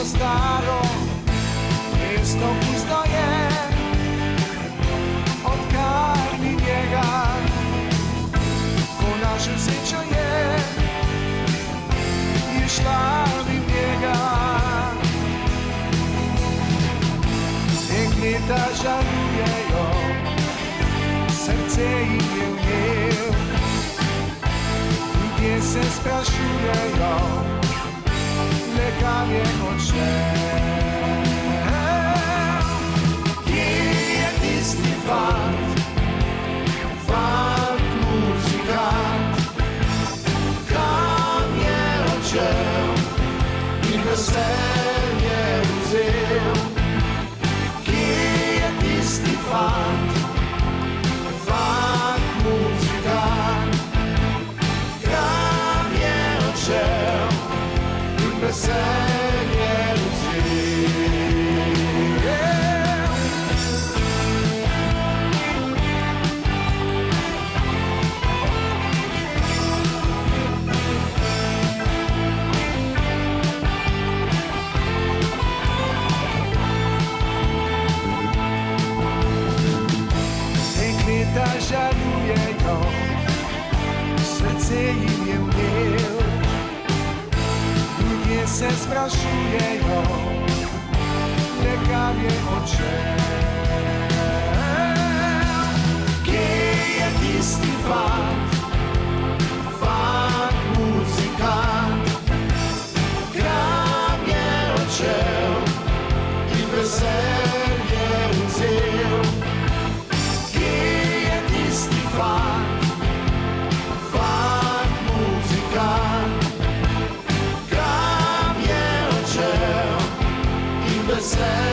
Staro, mjesto pusto je, odkar ni njega, ko našem srećo je, išla bi njega. Dekleta žalujejo, srce jim je vnel, ljudje se sprašujejo, le kam je odšel. Kje je tisti fant, fant muzikant, kam je odšel in veselje vzel? Kje je tisti fant, fant muzikant, kam je odšel? Veselje vzel. Dekleta žalujejo, srce jim je vnel, ljudje se sprašujejo, le kam je odšel. Kje je tisti fant, fant muzikant, kam je odšel in veselje vzel? Kje je tisti fant, fant muzikant, veselje